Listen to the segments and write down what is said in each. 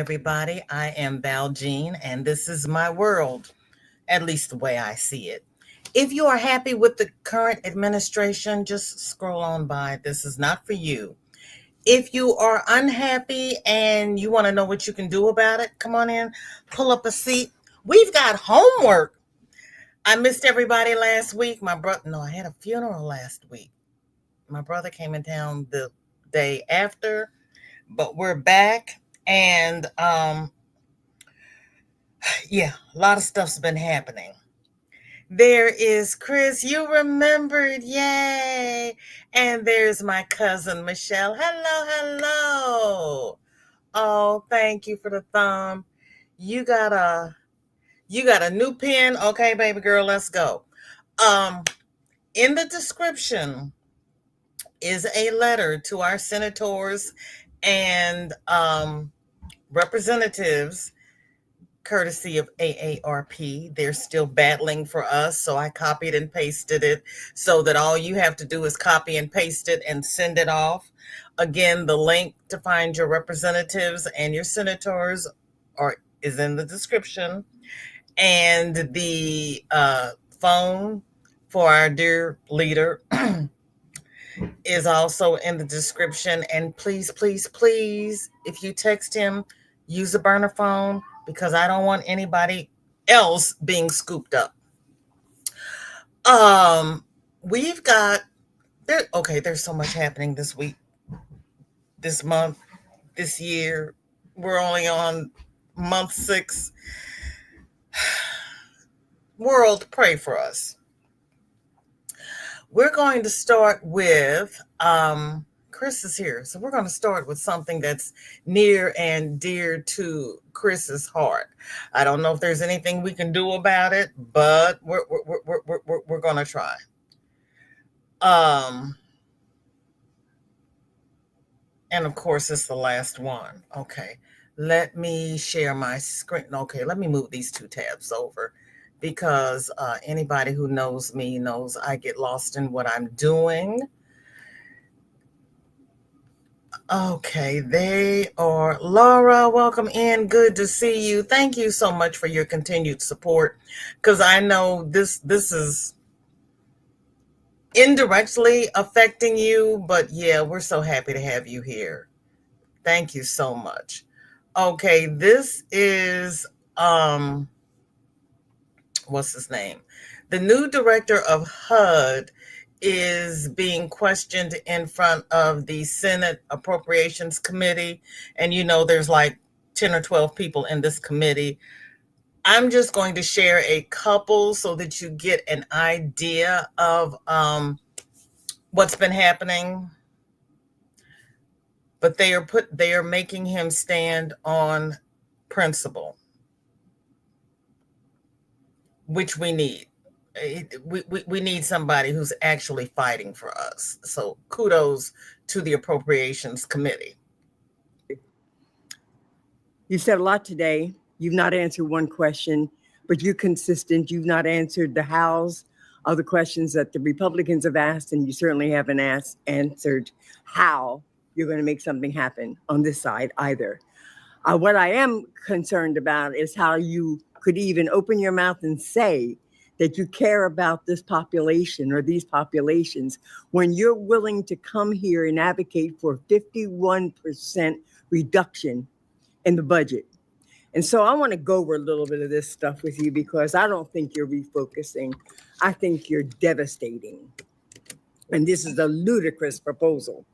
everybody. I am Val Jean, and this is my world, at least the way I see it. If you are happy with the current administration, just scroll on by. This is not for you. If you are unhappy and you want to know what you can do about it, come on in, pull up a seat. We've got homework. I missed everybody last week. I had a funeral last week. My brother came in town the day after, but we're back. And yeah, a lot of stuff's been happening. There is Chris, you remembered, yay. And there's my cousin Michelle. Hello, hello. Oh, thank you for the thumb. You got a new pen? Okay, baby girl, let's go. In the description is a letter to our senators and representatives courtesy of AARP. They're still battling for us, so I copied and pasted it so that all you have to do is copy and paste it and send it off. Again, the link to find your representatives and your senators is in the description, and the phone for our dear leader is also in the description. And please, please, please, if you text him, use a burner phone, because I don't want anybody else being scooped up. We've got there's so much happening this week, this month, this year. We're only on month 6. World, pray for us. We're going to start with Chris is here, so we're going to start with something that's near and dear to Chris's heart. I don't know if there's anything we can do about it, but we're going to try. And of course, it's the last one. Okay, let me share my screen. Okay, let me move these 2 tabs over, because anybody who knows me knows I get lost in what I'm doing. Okay, they are. Laura, welcome in. Good to see you. Thank you so much for your continued support, because I know this is indirectly affecting you, but yeah, we're so happy to have you here. Thank you so much. Okay, this is what's his name? The new director of HUD is being questioned in front of the Senate Appropriations Committee. And there's like 10 or 12 people in this committee. I'm just going to share a couple so that you get an idea of what's been happening. But they are making him stand on principle, which we need. We need somebody who's actually fighting for us. So kudos to the Appropriations Committee. You said a lot today. You've not answered one question, but you're consistent. You've not answered the hows of the questions that the Republicans have asked, and you certainly haven't answered how you're going to make something happen on this side either. What I am concerned about is how you could even open your mouth and say that you care about this population or these populations when you're willing to come here and advocate for 51% reduction in the budget. And so I want to go over a little bit of this stuff with you, because I don't think you're refocusing. I think you're devastating. And this is a ludicrous proposal.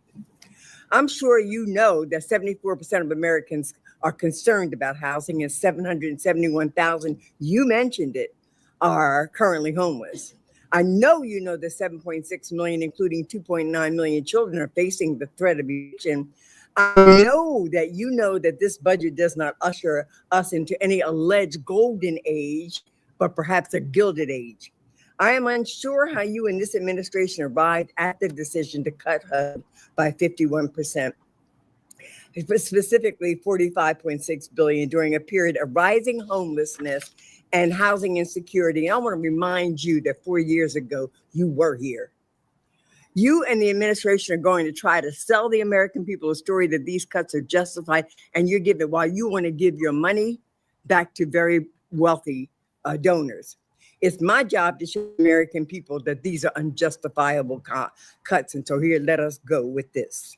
I'm sure you know that 74% of Americans are concerned about housing, and 771,000, you mentioned it, are currently homeless. I know you know that 7.6 million, including 2.9 million children, are facing the threat of eviction. I know that this budget does not usher us into any alleged golden age, but perhaps a gilded age. I am unsure how you and this administration arrived at the decision to cut HUD by 51%. Specifically $45.6 billion during a period of rising homelessness and housing insecurity. And I want to remind you that 4 years ago, you were here. You and the administration are going to try to sell the American people a story that these cuts are justified, and you give it while you want to give your money back to very wealthy donors. It's my job to show American people that these are unjustifiable cuts. And so here, let us go with this.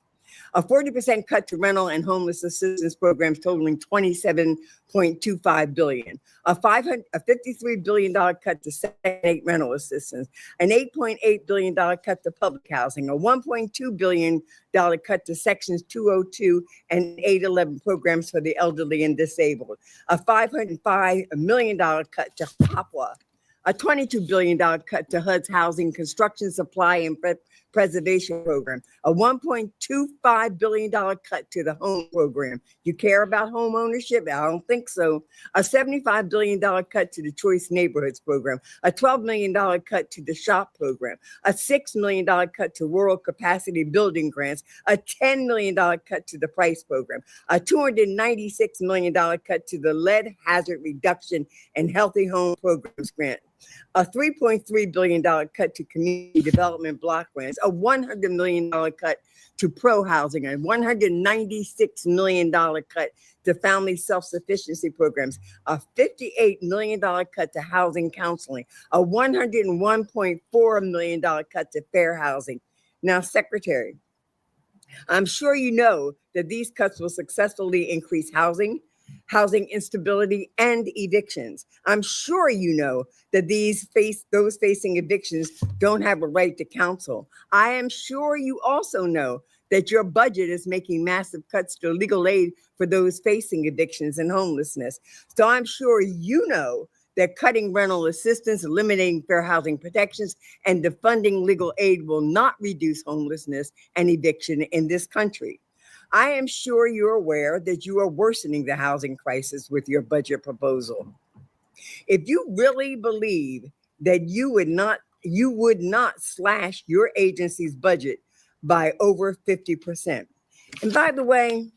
A 40% cut to rental and homeless assistance programs totaling $27.25 billion. A $53 billion cut to Section 8 rental assistance. An $8.8 billion cut to public housing. A $1.2 billion cut to Sections 202 and 811 programs for the elderly and disabled. A $505 million cut to PAPWA. A $22 billion cut to HUD's housing construction supply and preservation program, a $1.25 billion cut to the home program. You care about home ownership? I don't think so. A $75 billion cut to the Choice Neighborhoods program, a $12 million cut to the SHOP program, a $6 million cut to rural capacity building grants, a $10 million cut to the PRICE program, a $296 million cut to the lead hazard reduction and healthy home programs grant, a $3.3 billion cut to community development block grants, a $100 million cut to pro-housing, a $196 million cut to family self-sufficiency programs, a $58 million cut to housing counseling, a $101.4 million cut to fair housing. Now, Secretary, I'm sure you know that these cuts will successfully increase housing instability, and evictions. I'm sure you know that those facing evictions don't have a right to counsel. I am sure you also know that your budget is making massive cuts to legal aid for those facing evictions and homelessness. So I'm sure you know that cutting rental assistance, eliminating fair housing protections, and defunding legal aid will not reduce homelessness and eviction in this country. I am sure you're aware that you are worsening the housing crisis with your budget proposal. If you really believe that you would not slash your agency's budget by over 50%. And by the way,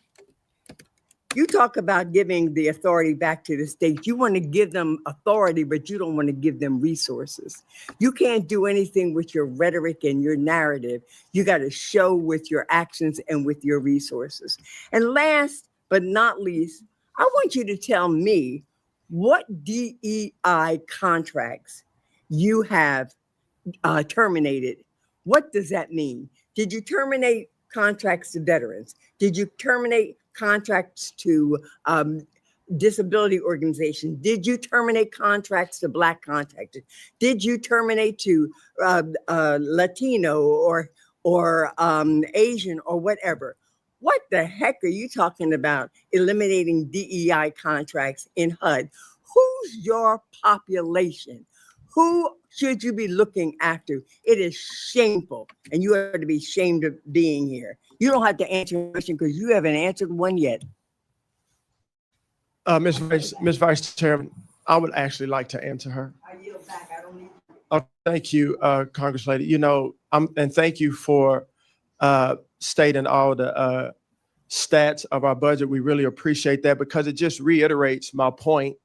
you talk about giving the authority back to the states. You want to give them authority, but you don't want to give them resources. You can't do anything with your rhetoric and your narrative. You got to show with your actions and with your resources. And last but not least, I want you to tell me what DEI contracts you have terminated. What does that mean? Did you terminate contracts to veterans? Did you terminate contracts to disability organizations? Did you terminate contracts to Black contractors? Did you terminate to Latino or Asian or whatever? What the heck are you talking about eliminating DEI contracts in HUD? Who's your population? Who should you be looking after? It is shameful, and you are to be ashamed of being here. You don't have to answer a question because you haven't answered one yet. Ms. Vice Chairman, I would actually like to answer her. I yield back. I don't need. Oh, thank you, Congress Lady. You know, and thank you for stating all the stats of our budget. We really appreciate that because it just reiterates my point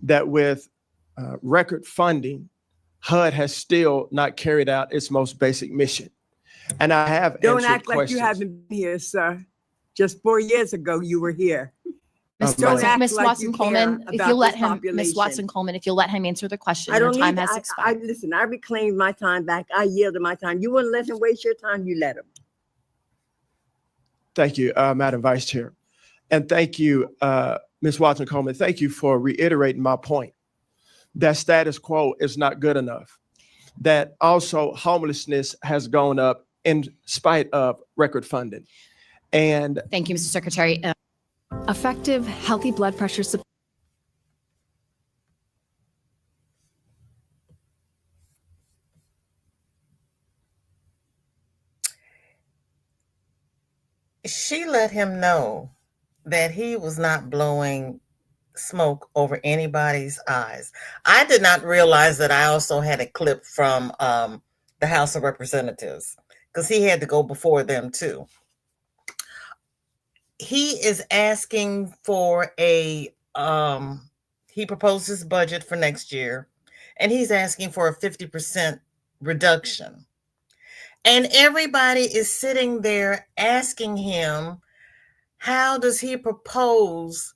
that with record funding, HUD has still not carried out its most basic mission. And I have Don't answered act like questions. you haven't been here, sir. Just 4 years ago, you were here. Miss Don't act Miss like Watson you Coleman, care if about you let this him, Miss population. Watson Coleman, if you'll let him answer the question, I your don't time need. has I expired. listen. I reclaimed my time back. I yielded my time. You wouldn't let him waste your time. You let him. Thank you, Madam Vice Chair. And thank you, Ms. Watson Coleman. Thank you for reiterating my point that status quo is not good enough, that also homelessness has gone up in spite of record funding. And Thank you, Mr. Secretary. Effective, healthy blood pressure support. She let him know that he was not blowing smoke over anybody's eyes. I did not realize that I also had a clip from the House of Representatives because he had to go before them too. He is asking for he proposed his budget for next year, and he's asking for a 50% reduction. And everybody is sitting there asking him, how does he propose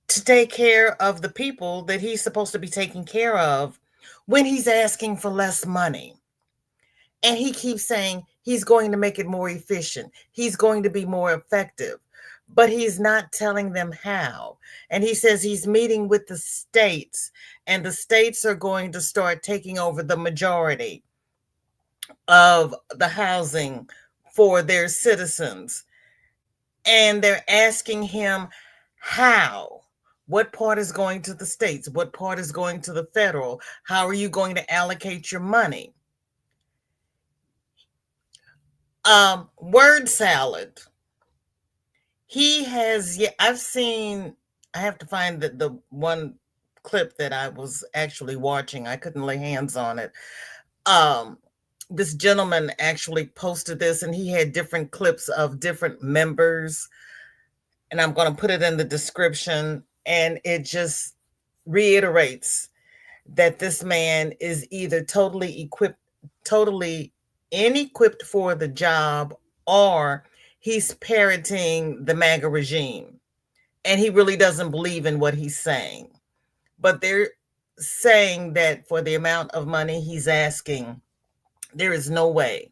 to take care of the people that he's supposed to be taking care of when he's asking for less money? And he keeps saying he's going to make it more efficient. He's going to be more effective, but he's not telling them how. And he says he's meeting with the states, and the states are going to start taking over the majority of the housing for their citizens. And they're asking him how. What part is going to the states? What part is going to the federal? How are you going to allocate your money? Word salad. He has, yeah, I have to find the one clip that I was actually watching. I couldn't lay hands on it. This gentleman actually posted this, and he had different clips of different members, and I'm going to put it in the description, and it just reiterates that this man is either totally inequipped for the job, or he's parroting the MAGA regime, and he really doesn't believe in what he's saying. But they're saying that for the amount of money he's asking, there is no way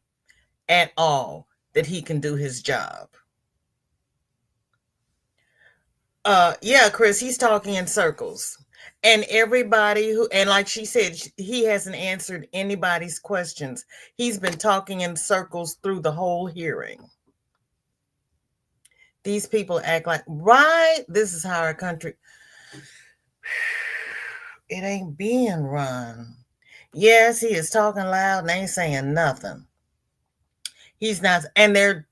at all that he can do his job. Yeah, Chris, he's talking in circles. And everybody and like she said, he hasn't answered anybody's questions. He's been talking in circles through the whole hearing. These people act like, right, this is how our country, it ain't being run. Yes, he is talking loud and ain't saying nothing. He's not, and they're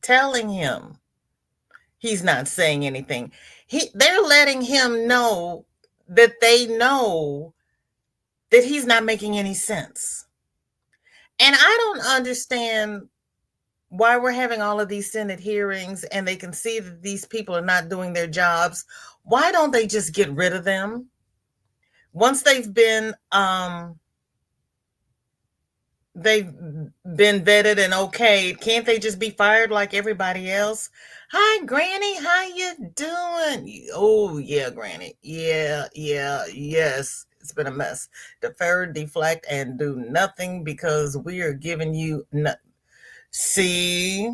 telling him he's not saying anything. They're letting him know that they know that he's not making any sense. And I don't understand why we're having all of these Senate hearings and they can see that these people are not doing their jobs. Why don't they just get rid of them? Once they've been vetted and okayed, can't they just be fired like everybody else? Hi, Granny, how you doing? Oh, yeah, Granny. Yeah, yes. It's been a mess. Defer, deflect, and do nothing because we are giving you See?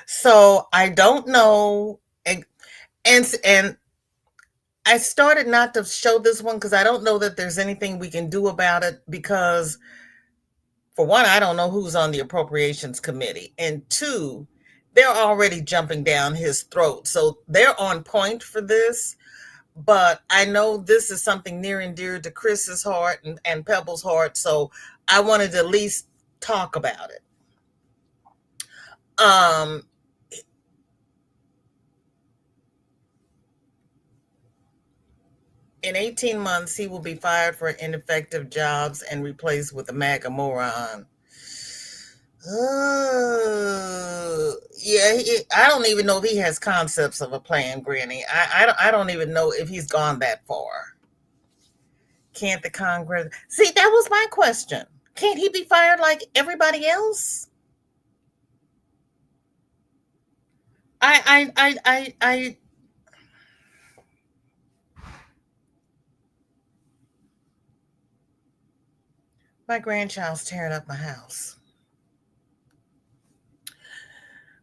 So I don't know. And I started not to show this one because I don't know that there's anything we can do about it because, for one, I don't know who's on the appropriations committee. And two, they're already jumping down his throat. So they're on point for this. But I know this is something near and dear to Chris's heart and Pebble's heart. So I wanted to at least talk about it. In 18 months, he will be fired for ineffective jobs and replaced with a MAGA moron. Yeah, I don't even know if he has concepts of a plan, Granny. I don't even know if he's gone that far. Can't the Congress... See, that was my question. Can't he be fired like everybody else? My grandchild's tearing up my house.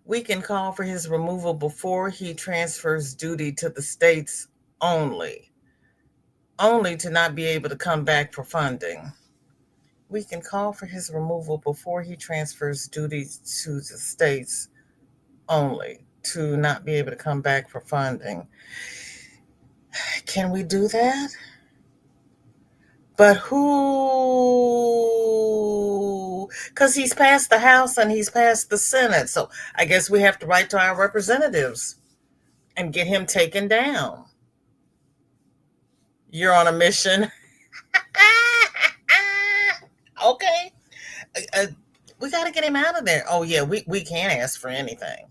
We can call for his removal before he transfers duty to the states only to not be able to come back for funding. We can call for his removal before he transfers duty to the states only to not be able to come back for funding. Can we do that? But who? Because he's passed the House and he's passed the Senate. So I guess we have to write to our representatives and get him taken down. You're on a mission. Okay. We got to get him out of there. Oh, yeah, we can't ask for anything.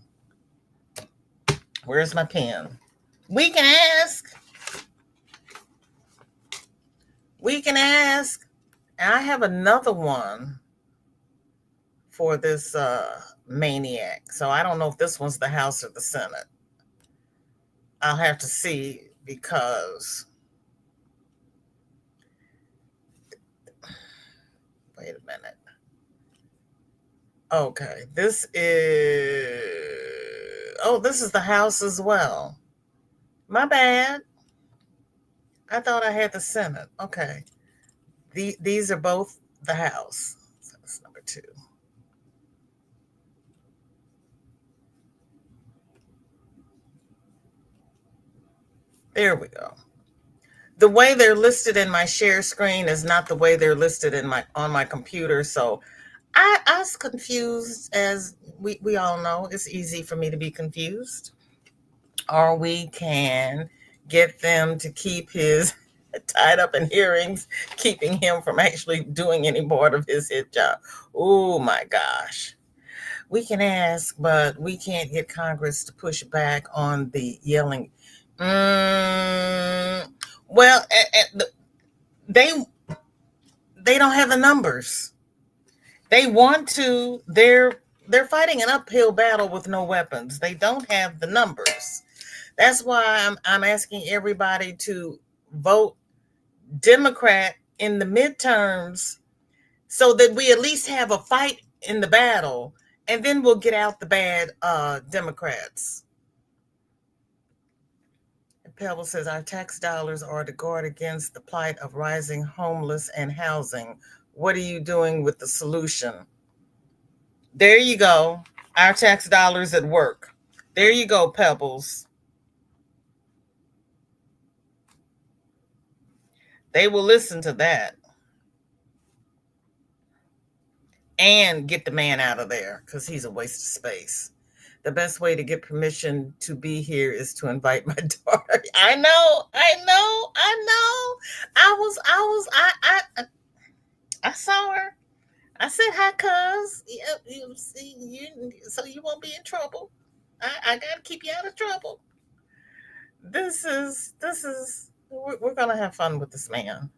Where's my pen? We can ask. And I have another one for this maniac. So I don't know if this one's the House or the Senate. I'll have to see because, wait a minute. Okay, this is the House as well. My bad. I thought I had the Senate. Okay. These are both the House. So that's number 2. There we go. The way they're listed in my share screen is not the way they're listed on my computer. So I was confused, as we all know. It's easy for me to be confused. Or we can get them to keep his tied up in hearings, keeping him from actually doing any part of his hit job. Oh my gosh. We can ask, but we can't get Congress to push back on the yelling. Well, they don't have the numbers. They want to. They're fighting an uphill battle with no weapons. They don't have the numbers. That's why I'm asking everybody to vote Democrat in the midterms, so that we at least have a fight in the battle, and then we'll get out the bad Democrats. Pebble says our tax dollars are to guard against the plight of rising homeless and housing. What are you doing with the solution? There you go. Our tax dollars at work. There you go, Pebbles. They will listen to that. And get the man out of there, because he's a waste of space. The best way to get permission to be here is to invite my daughter. I know. I saw her. I said, hi, cuz. You see, so you won't be in trouble. I got to keep you out of trouble. We're going to have fun with this man.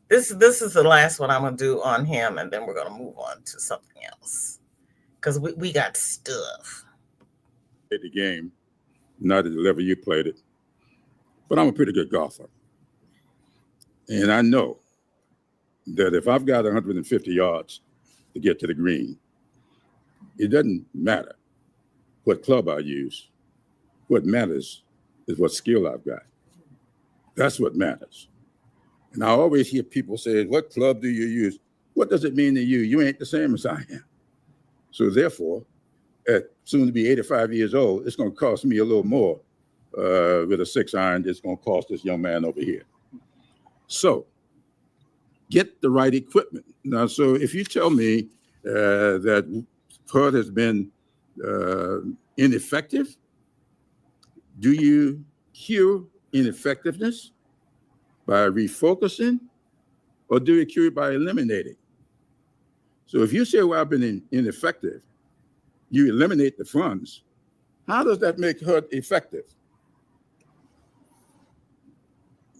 This is the last one I'm going to do on him, and then we're going to move on to something else, because we got stuff. The game, not at the level you played it, but I'm a pretty good golfer. And I know that if I've got 150 yards to get to the green, it doesn't matter what club I use. What matters is what skill I've got. That's what matters. And I always hear people say, what club do you use? What does it mean to you? You ain't the same as I am. So therefore, at soon to be 85 years old, it's going to cost me a little more with a 6-iron. It's going to cost this young man over here. So get the right equipment. Now, so if you tell me that HUD has been ineffective, do you cure ineffectiveness by refocusing, or do you cure it by eliminating? So if you say, well, I've been ineffective, you eliminate the funds, how does that make HUD effective?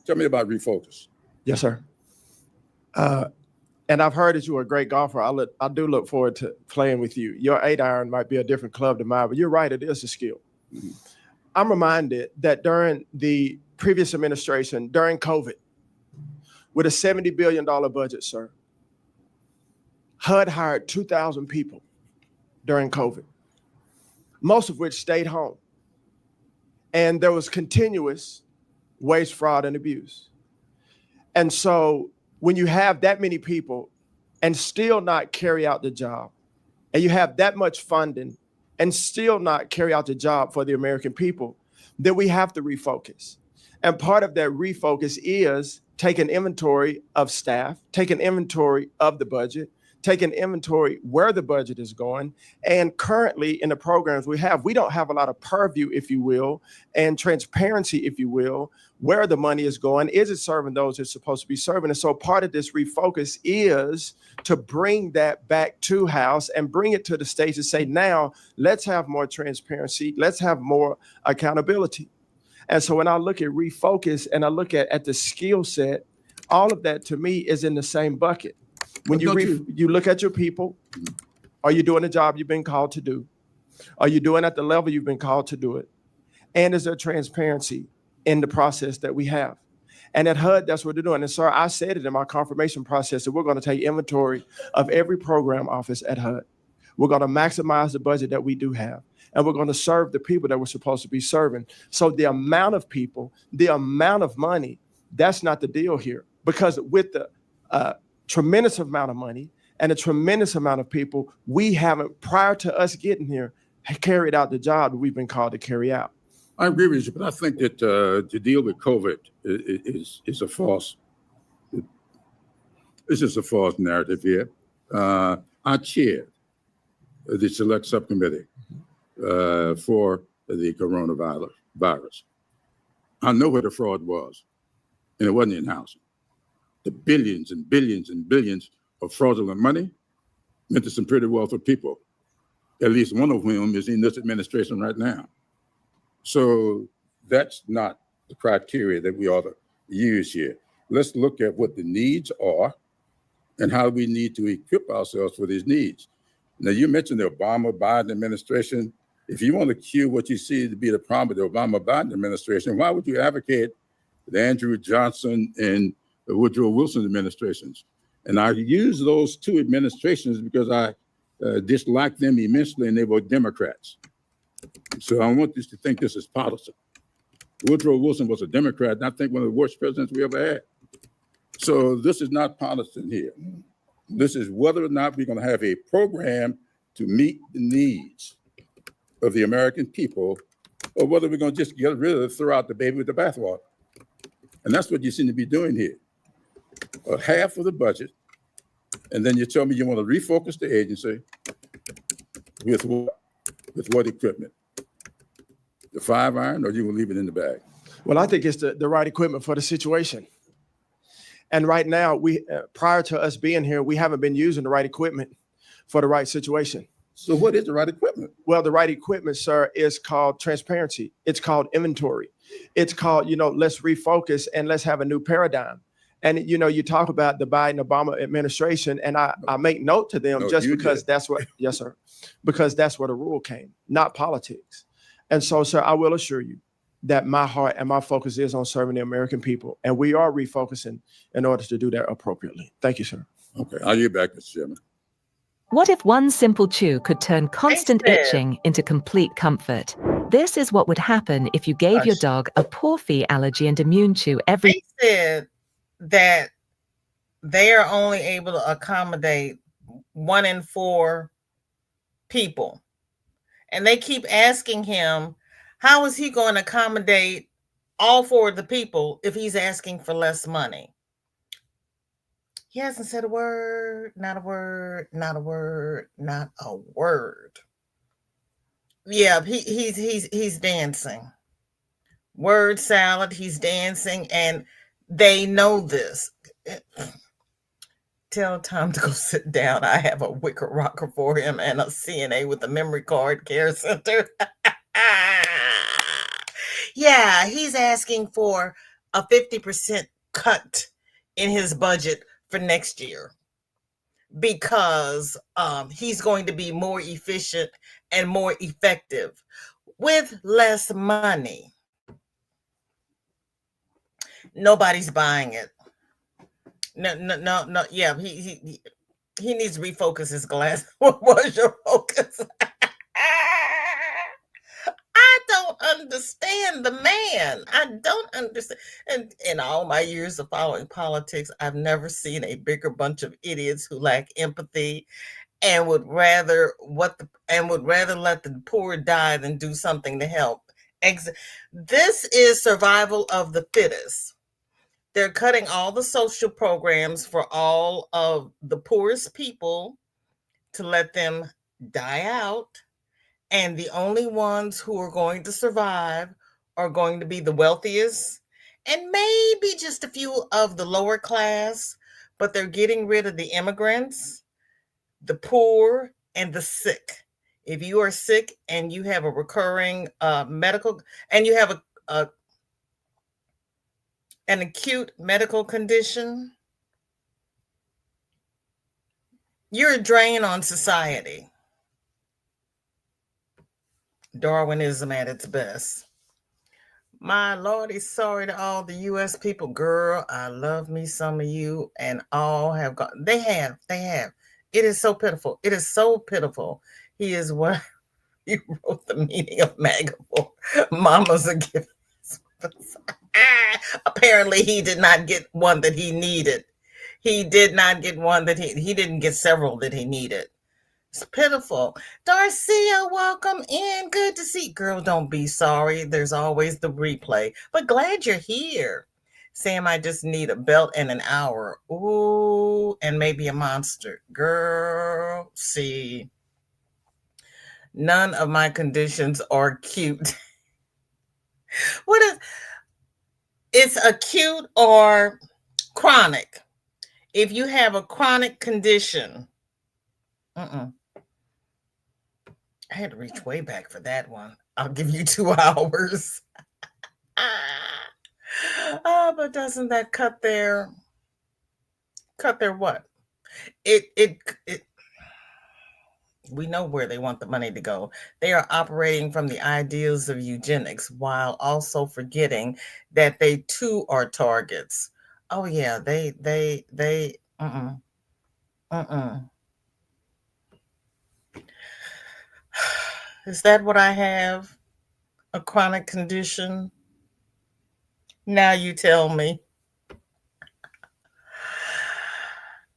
Tell me about refocus. Yes, sir. And I've heard that you are a great golfer. I do look forward to playing with you. Your 8-iron might be a different club than mine, but you're right, it is a skill. Mm-hmm. I'm reminded that during the previous administration, during COVID, with a $70 billion budget, sir, HUD hired 2,000 people during COVID, most of which stayed home. And there was continuous waste, fraud, and abuse. And so when you have that many people and still not carry out the job, and you have that much funding and still not carry out the job for the American people, then we have to refocus. And part of that refocus is take an inventory of staff, take an inventory of the budget, take an inventory where the budget is going. And currently in the programs we don't have a lot of purview, if you will, and transparency, if you will, where the money is going. Is it serving those it's supposed to be serving? And so part of this refocus is to bring that back to House and bring it to the stage and say, now let's have more transparency. Let's have more accountability. And so when I look at refocus and I look at the skill set, all of that to me is in the same bucket. When But you look at your people, are you doing the job you've been called to do? Are you doing at the level you've been called to do it? And is there transparency in the process that we have? And at HUD, that's what they're doing. And sir, I said it in my confirmation process that we're going to take inventory of every program office at HUD. We're going to maximize the budget that we do have. And we're going to serve the people that we're supposed to be serving. So the amount of people, the amount of money, that's not the deal here. Because with the tremendous amount of money and a tremendous amount of people, we haven't, prior to us getting here, carried out the job that we've been called to carry out. I agree with you, but I think that to deal with COVID is a false. This is a false narrative here. I chaired the select subcommittee for the coronavirus. I know where the fraud was, and it wasn't in housing. The billions and billions and billions of fraudulent money went to some pretty wealthy people, at least one of whom is in this administration right now. So that's not the criteria that we ought to use here. Let's look at what the needs are and how we need to equip ourselves for these needs. Now, you mentioned the Obama-Biden administration. If you want to cue what you see to be the problem with the Obama-Biden administration, why would you advocate the Andrew Johnson and the Woodrow Wilson administrations? And I use those two administrations because I dislike them immensely, and they were Democrats. So I want this to think this is partisan. Woodrow Wilson was a Democrat, and I think one of the worst presidents we ever had. So this is not partisan here. This is whether or not we're going to have a program to meet the needs of the American people, or whether we're going to just get rid of it, throw out the baby with the bathwater. And that's what you seem to be doing here. Half of the budget, and then you tell me you want to refocus the agency with what equipment? The 5-iron, or you will leave it in the bag? Well, I think it's the right equipment for the situation. And right now, prior to us being here, we haven't been using the right equipment for the right situation. So what is the right equipment? Well, the right equipment, sir, is called transparency. It's called inventory. It's called, let's refocus and let's have a new paradigm. And, you talk about the Biden-Obama administration, and I make note to them because that's what, yes, sir, because that's where the rule came, not politics. And so, sir, I will assure you that my heart and my focus is on serving the American people. And we are refocusing in order to do that appropriately. Thank you, sir. Okay, I'll get back, Mr. Chairman. What if one simple chew could turn constant itching into complete comfort? This is what would happen if you gave your dog a Porphy allergy and immune chew every. They said that they are only able to accommodate 1 in 4 people. And they keep asking him, how is he going to accommodate all 4 of the people if he's asking for less money? He hasn't said a word, not a word, not a word, not a word. Yeah, he's dancing. Word salad, he's dancing, and they know this. Tell Tom to go sit down. I have a wicker rocker for him and a CNA with a memory card care center. Yeah, he's asking for a 50% cut in his budget for next year because he's going to be more efficient and more effective with less money. Nobody's buying it. No. Yeah, he needs to refocus his glass. What was your focus? I don't understand the man. I don't understand. And in all my years of following politics, I've never seen a bigger bunch of idiots who lack empathy and would rather let the poor die than do something to help. This is survival of the fittest. They're cutting all the social programs for all of the poorest people to let them die out. And the only ones who are going to survive are going to be the wealthiest and maybe just a few of the lower class, but they're getting rid of the immigrants, the poor, and the sick. If you are sick and you have a recurring medical, and you have an acute medical condition, You're a drain on society. Darwinism at its best. My Lordy, sorry to all the U.S. people. Girl, I love me some of you, and all have gone. They have. It is so pitiful. It is so pitiful. He is what he wrote the meaning of MAGA for. Mamas are giving. Apparently, he did not get one that he needed. He did not get one that he didn't get several that he needed. It's pitiful. Darcia, welcome in. Good to see. Girl, don't be sorry. There's always the replay. But glad you're here. Sam, I just need a belt and an hour. Ooh, and maybe a monster. Girl, see. None of my conditions are cute. What is it's acute or chronic? If you have a chronic condition, I had to reach way back for that one. I'll give you 2 hours. But doesn't that cut their what? It we know where they want the money to go. They are operating from the ideals of eugenics while also forgetting that they too are targets. Oh yeah, they Is that what I have? A chronic condition? Now you tell me.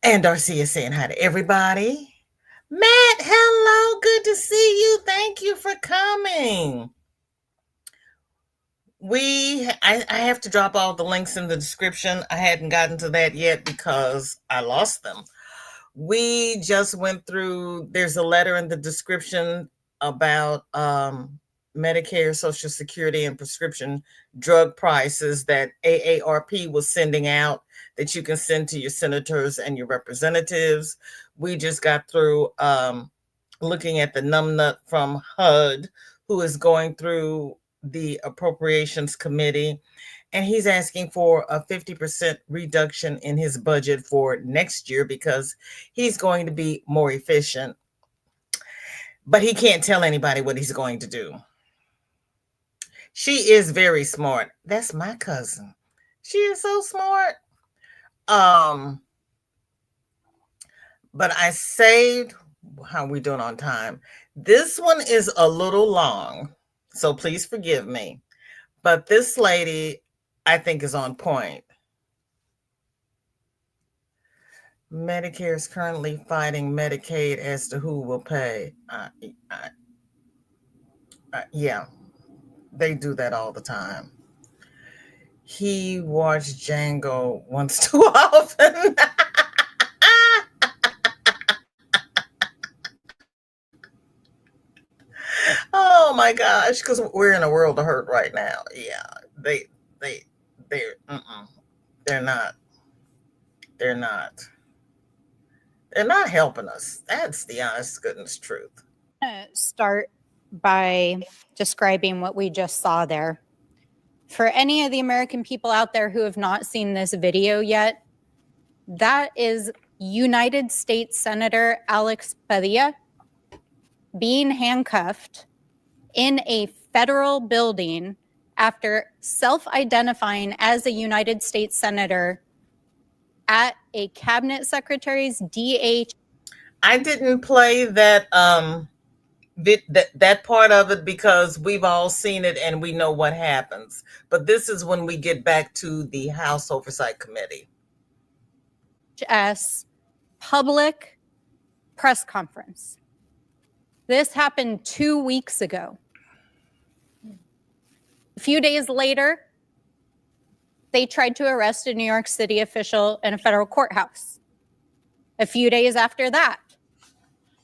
And Darcy is saying hi to everybody. Matt, hello. Good to see you. Thank you for coming. I have to drop all the links in the description. I hadn't gotten to that yet because I lost them. We just went through, there's a letter in the description about Medicare, Social Security, and prescription drug prices that AARP was sending out that you can send to your senators and your representatives. We just got through looking at the numbnut from HUD, who is going through the Appropriations Committee, and he's asking for a 50% reduction in his budget for next year because he's going to be more efficient. But he can't tell anybody what he's going to do. She is very smart. That's my cousin. She is so smart. But I saved, how are we doing on time? This one is a little long, so please forgive me. But this lady, I think, is on point. Medicare is currently fighting Medicaid as to who will pay. Yeah, they do that all the time. He watched Django once too often. Oh my gosh, because we're in a world of hurt right now. Yeah, they're not. They're not helping us. That's the honest goodness truth. I'm going to start by describing what we just saw there. For any of the American people out there who have not seen this video yet, that is United States Senator Alex Padilla being handcuffed in a federal building after self-identifying as a United States Senator at a cabinet secretary's DH. I didn't play that that part of it because we've all seen it and we know what happens. But this is when we get back to the House Oversight Committee. Public press conference. This happened 2 weeks ago. A few days later, they tried to arrest a New York City official in a federal courthouse. A few days after that,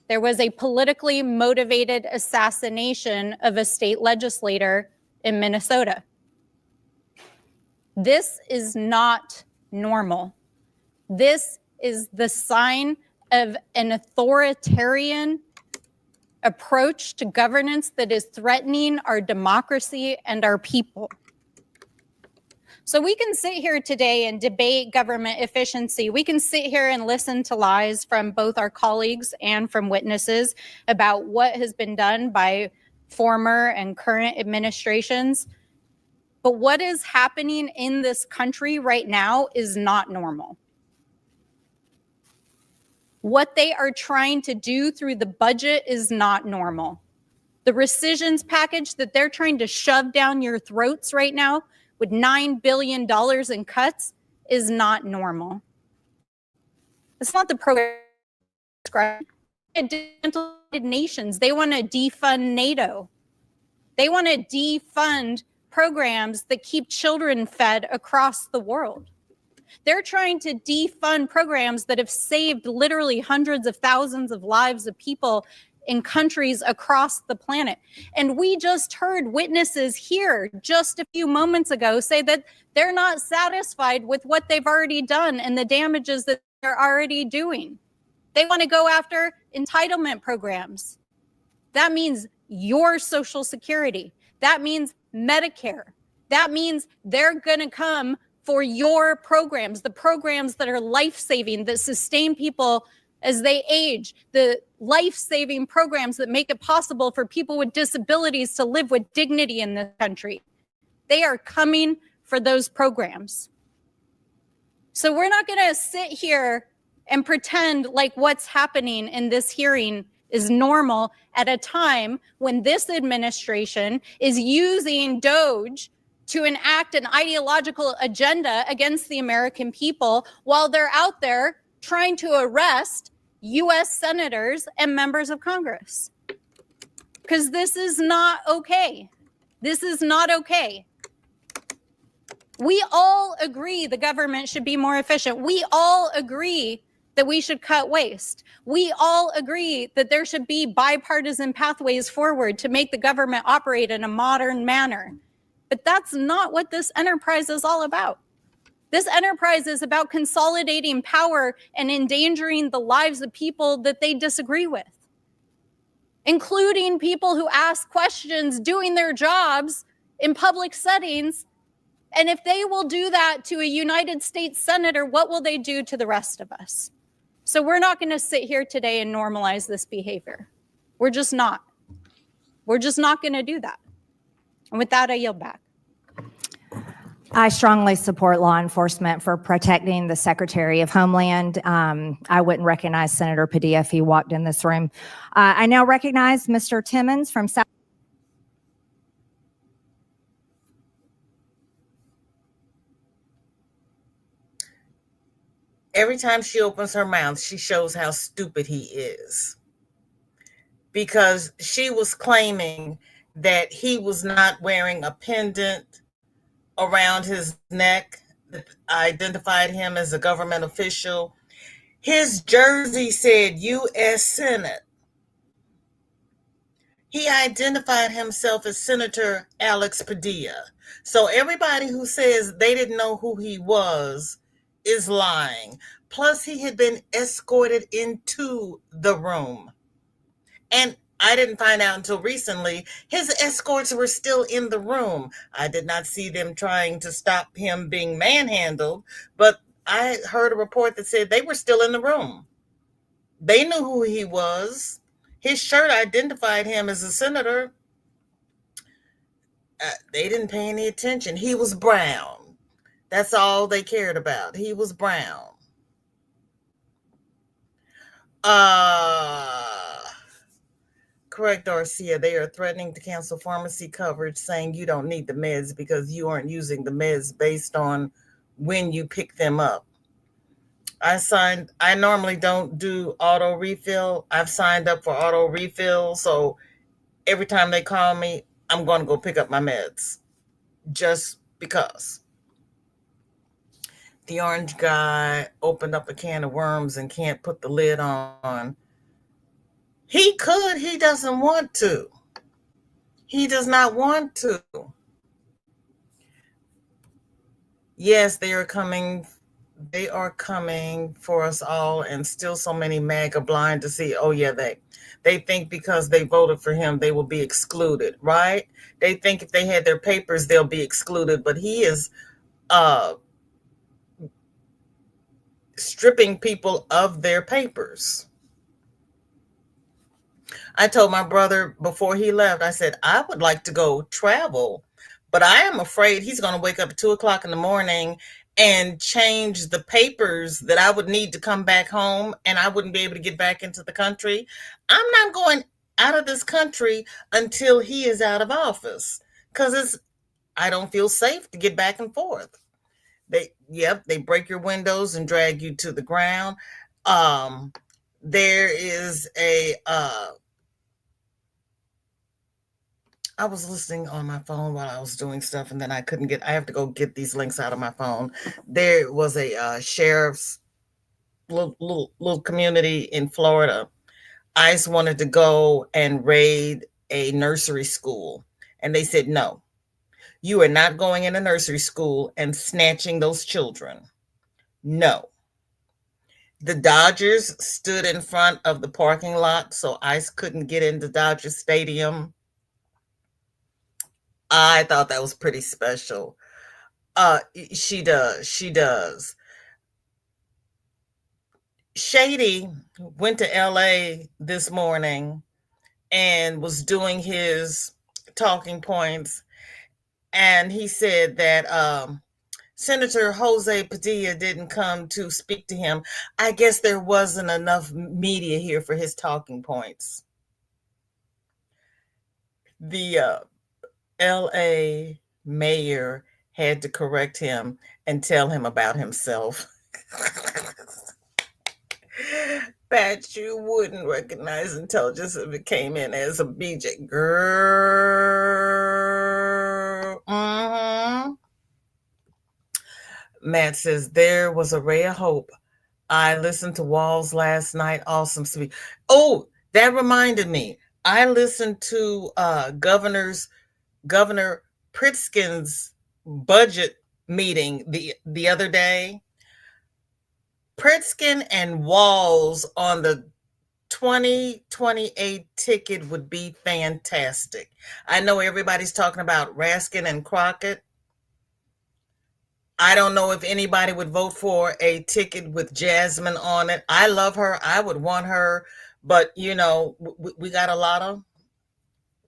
there was a politically motivated assassination of a state legislator in Minnesota. This is not normal. This is the sign of an authoritarian approach to governance that is threatening our democracy and our people. So we can sit here today and debate government efficiency. We can sit here and listen to lies from both our colleagues and from witnesses about what has been done by former and current administrations. But what is happening in this country right now is not normal. What they are trying to do through the budget is not normal. The rescissions package that they're trying to shove down your throats right now with $9 billion in cuts is not normal. It's not the program. United Nations, they want to defund NATO. They want to defund programs that keep children fed across the world. They're trying to defund programs that have saved literally hundreds of thousands of lives of people in countries across the planet. And we just heard witnesses here just a few moments ago say that they're not satisfied with what they've already done and the damages that they're already doing. They want to go after entitlement programs. That means your Social Security. That means Medicare. That means they're going to come for your programs, the programs that are life-saving, that sustain people as they age, the life-saving programs that make it possible for people with disabilities to live with dignity in this country. They are coming for those programs. So we're not going to sit here and pretend like what's happening in this hearing is normal at a time when this administration is using DOGE to enact an ideological agenda against the American people while they're out there trying to arrest U.S. senators and members of Congress. Because this is not okay. This is not okay. We all agree the government should be more efficient. We all agree that we should cut waste. We all agree that there should be bipartisan pathways forward to make the government operate in a modern manner. But that's not what this enterprise is all about. This enterprise is about consolidating power and endangering the lives of people that they disagree with, including people who ask questions, doing their jobs in public settings. And if they will do that to a United States senator, what will they do to the rest of us? So we're not going to sit here today and normalize this behavior. We're just not. We're just not going to do that. And with that, I yield back. I strongly support law enforcement for protecting the Secretary of Homeland. I wouldn't recognize Senator Padilla if he walked in this room. I now recognize Mr. Timmons from South. Every time she opens her mouth, she shows how stupid he is. Because she was claiming that he was not wearing a pendant around his neck that identified him as a government official. His jersey said U.S. Senate. He identified himself as Senator Alex Padilla. So everybody who says they didn't know who he was is lying. Plus, he had been escorted into the room. And I didn't find out until recently, his escorts were still in the room. I did not see them trying to stop him being manhandled, but I heard a report that said they were still in the room. They knew who he was. His shirt identified him as a senator. They didn't pay any attention. He was brown. That's all they cared about. He was brown. Correct, Darcia. They are threatening to cancel pharmacy coverage, saying you don't need the meds because you aren't using the meds based on when you pick them up. I normally don't do auto refill. I've signed up for auto refill, so every time they call me, I'm going to go pick up my meds just because. The orange guy opened up a can of worms and can't put the lid on. He could. He doesn't want to. He does not want to. Yes, they are coming. They are coming for us all, and still so many MAGA blind to see, oh yeah, they think because they voted for him, they will be excluded, right? They think if they had their papers, they'll be excluded, but he is uh, stripping people of their papers. I told my brother before he left, I said, I would like to go travel, but I am afraid he's going to wake up at 2:00 in the morning and change the papers that I would need to come back home, and I wouldn't be able to get back into the country. I'm not going out of this country until he is out of office, because I don't feel safe to get back and forth. They break your windows and drag you to the ground. There is I was listening on my phone while I was doing stuff, and then I have to go get these links out of my phone. There was a sheriff's little community in Florida. ICE wanted to go and raid a nursery school, and they said, no, you are not going in a nursery school and snatching those children. No. The Dodgers stood in front of the parking lot, so ICE couldn't get into Dodger Stadium. I thought that was pretty special. She does. Shady went to LA this morning and was doing his talking points, and he said that Senator Jose Padilla didn't come to speak to him. I guess there wasn't enough media here for his talking points. The LA mayor had to correct him and tell him about himself. Pat, you wouldn't recognize intelligence if it came in as a BJ. Girl. Mm-hmm. Matt says, there was a ray of hope. I listened to Walls last night. Awesome speech. Oh, that reminded me. I listened to Governor Pritzker's budget meeting the other day. Pritzker and Walls on the 2028 ticket would be fantastic. I know everybody's talking about Raskin and Crockett. I don't know if anybody would vote for a ticket with Jasmine on it. I love her. I would want her. But, you know, we got a lot of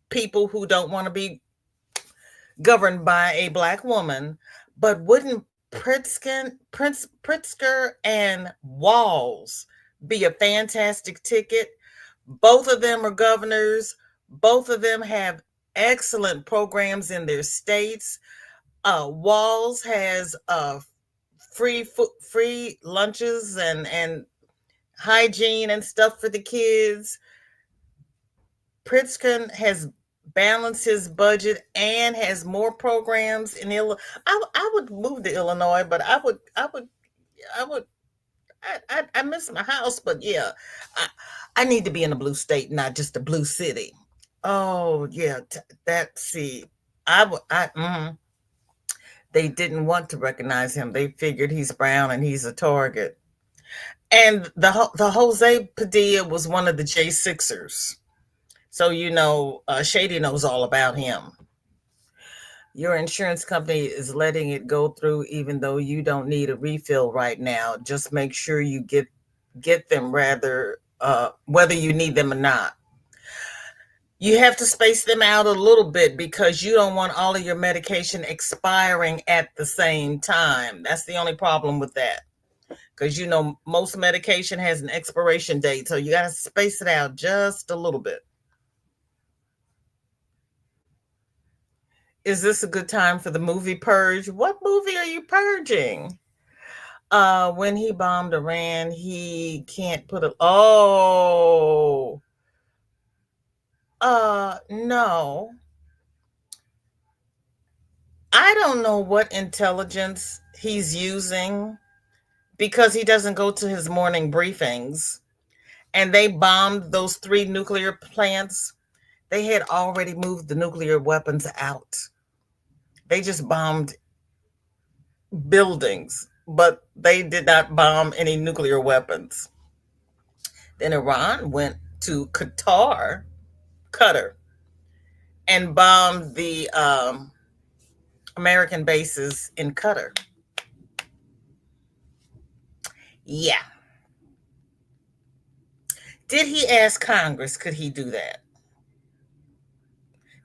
people who don't want to be governed by a Black woman. But wouldn't Pritzker and Walls be a fantastic ticket? Both of them are governors. Both of them have excellent programs in their states. Walls has free lunches and hygiene and stuff for the kids. Pritzker has balanced his budget and has more programs in Illinois. I would move to Illinois, but I miss my house, but yeah, I need to be in a blue state, not just a blue city. Oh yeah, They didn't want to recognize him. They figured he's brown and he's a target. And the Jose Padilla was one of the J6ers. So, you know, Shady knows all about him. Your insurance company is letting it go through even though you don't need a refill right now. Just make sure you get them whether you need them or not. You have to space them out a little bit because you don't want all of your medication expiring at the same time. That's the only problem with that. Because, you know, most medication has an expiration date. So you got to space it out just a little bit. Is this a good time for the movie Purge? What movie are you purging? When he bombed Iran, he can't put no. I don't know what intelligence he's using because he doesn't go to his morning briefings. And they bombed those 3 nuclear plants. They had already moved the nuclear weapons out. They just bombed buildings, but they did not bomb any nuclear weapons. Then Iran went to Qatar, and bombed the American bases in Qatar. Yeah. Did he ask Congress? Could he do that?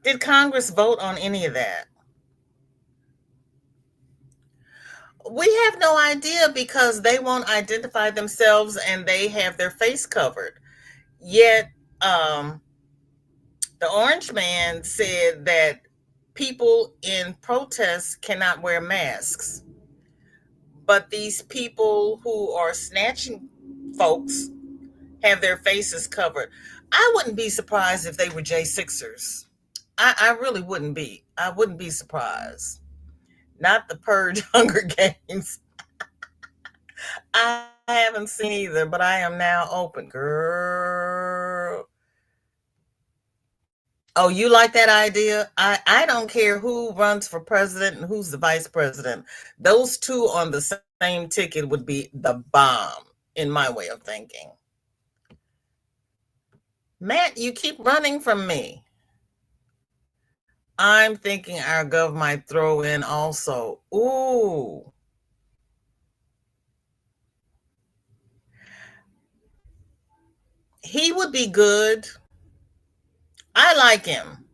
Did Congress vote on any of that? We have no idea because they won't identify themselves and they have their face covered. Yet, the orange man said that people in protests cannot wear masks. But these people who are snatching folks have their faces covered. I wouldn't be surprised if they were J6ers. I really wouldn't be. I wouldn't be surprised. Not the Purge Hunger Games. I haven't seen either, but I am now open, girl. Oh, you like that idea? I don't care who runs for president and who's the vice president. Those two on the same ticket would be the bomb, in my way of thinking. Matt, you keep running from me. I'm thinking our gov might throw in also. Ooh. He would be good. I like him.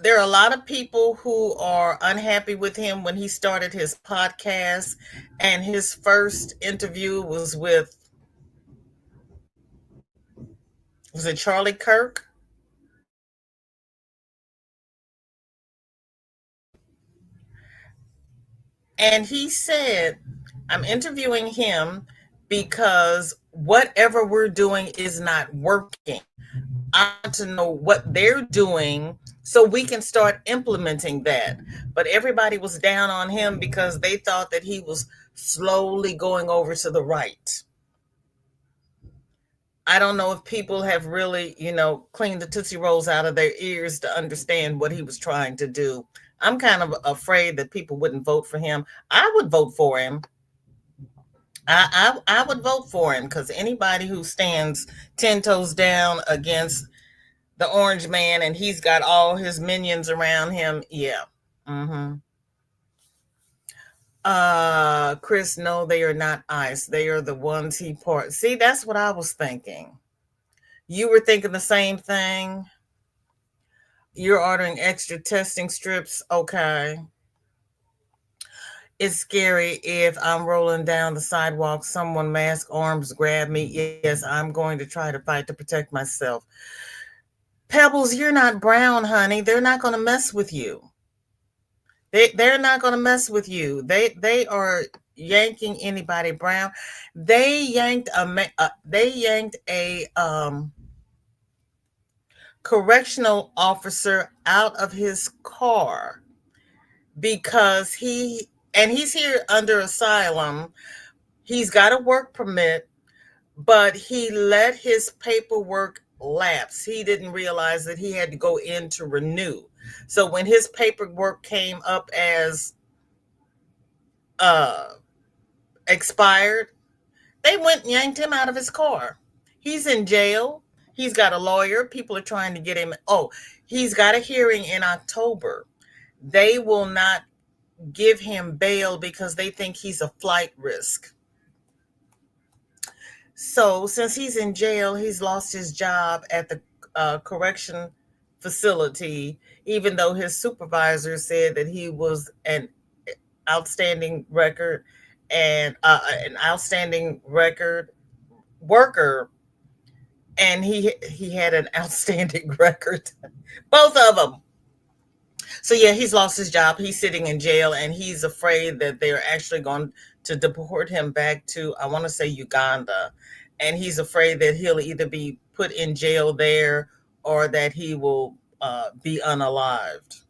There are a lot of people who are unhappy with him when he started his podcast, and his first interview was it Charlie Kirk? And he said, I'm interviewing him because whatever we're doing is not working. I want to know what they're doing so we can start implementing that. But everybody was down on him because they thought that he was slowly going over to the right. I don't know if people have really, cleaned the Tootsie Rolls out of their ears to understand what he was trying to do. I'm kind of afraid that people wouldn't vote for him. I would vote for him. I would vote for him because anybody who stands 10 toes down against the orange man and he's got all his minions around him, yeah. Mm-hmm. Chris, no, they are not ICE. They are the ones he part. See, that's what I was thinking. You were thinking the same thing. You're ordering extra testing strips. Okay. It's scary if I'm rolling down the sidewalk, someone masked arms grab me. Yes, I'm going to try to fight to protect myself. Pebbles, you're not brown, honey. They're not going to mess with you. They're not going to mess with you. They are yanking anybody brown. They yanked a correctional officer out of his car because he's here under asylum. He's got a work permit, but he let his paperwork lapse. He didn't realize that he had to go in to renew. So when his paperwork came up as expired, they went and yanked him out of his car. He's in jail. He's got a lawyer. People are trying to get him. Oh, he's got a hearing in October. They will not give him bail because they think he's a flight risk. So since he's in jail, he's lost his job at the correction facility, even though his supervisor said that he was an outstanding record and an outstanding record worker, and he had an outstanding record, both of them. So yeah, he's lost his job. He's sitting in jail, and he's afraid that they're actually going to deport him back to, I want to say, Uganda. And he's afraid that he'll either be put in jail there or that he will be unalived.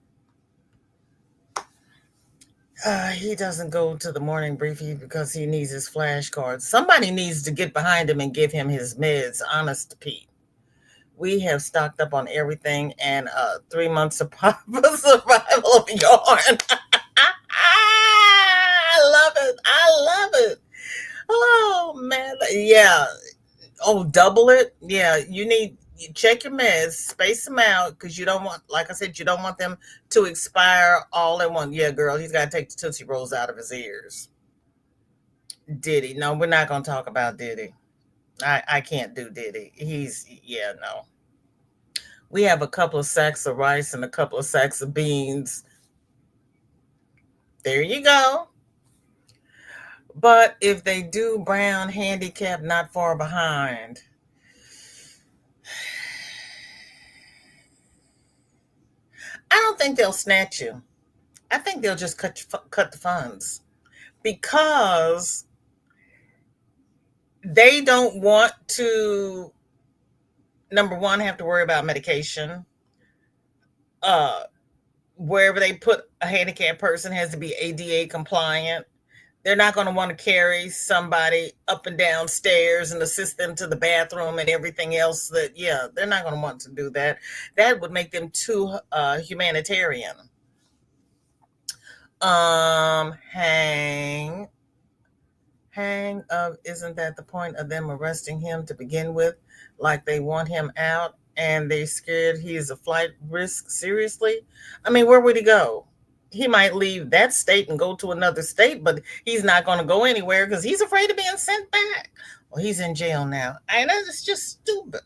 He doesn't go to the morning briefing because he needs his flashcards. Somebody needs to get behind him and give him his meds, honest to Pete. We have stocked up on everything and 3 months of survival of yarn. I love it. Oh, man. Yeah. Oh, double it. Yeah. You check your meds, space them out because you don't want, like I said, you don't want them to expire all in one. Yeah, girl, he's got to take the Tootsie Rolls out of his ears. Diddy. No, we're not going to talk about Diddy. I can't do Diddy. No. We have a couple of sacks of rice and a couple of sacks of beans. There you go. But if they do brown, handicapped, not far behind, I don't think they'll snatch you. I think they'll just cut the funds, because they don't want to, number one, have to worry about medication. Wherever they put a handicapped person has to be ADA compliant. They're not going to want to carry somebody up and down stairs and assist them to the bathroom and everything else. They're not going to want to do that. That would make them too humanitarian. Isn't that the point of them arresting him to begin with? Like they want him out and they're scared he's a flight risk? Seriously? I mean, where would he go? He might leave that state and go to another state, but he's not going to go anywhere because he's afraid of being sent back. Well, he's in jail now. I know, it's just stupid.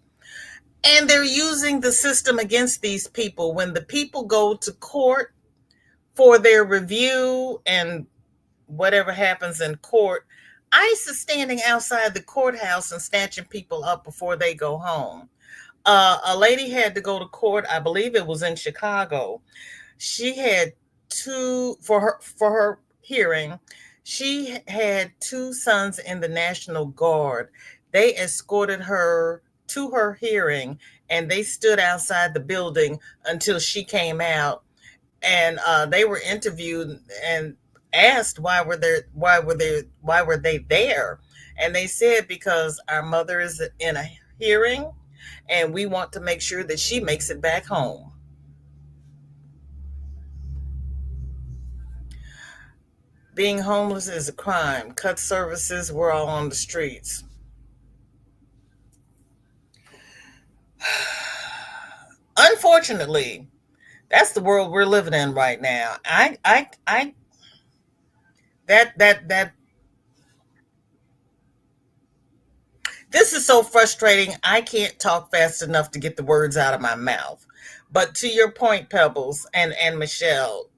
And they're using the system against these people. When the people go to court for their review and whatever happens in court, ICE is standing outside the courthouse and snatching people up before they go home. A lady had to go to court. I believe it was in Chicago. She had for her hearing. She had 2 sons in the National Guard. They escorted her to her hearing, and they stood outside the building until she came out. And they were interviewed and asked why were they there? And they said, because our mother is in a hearing and we want to make sure that she makes it back home. Being homeless is a crime. Cut services, we're all on the streets. Unfortunately, that's the world we're living in right now. This is so frustrating. I can't talk fast enough to get the words out of my mouth. But to your point, Pebbles and Michelle,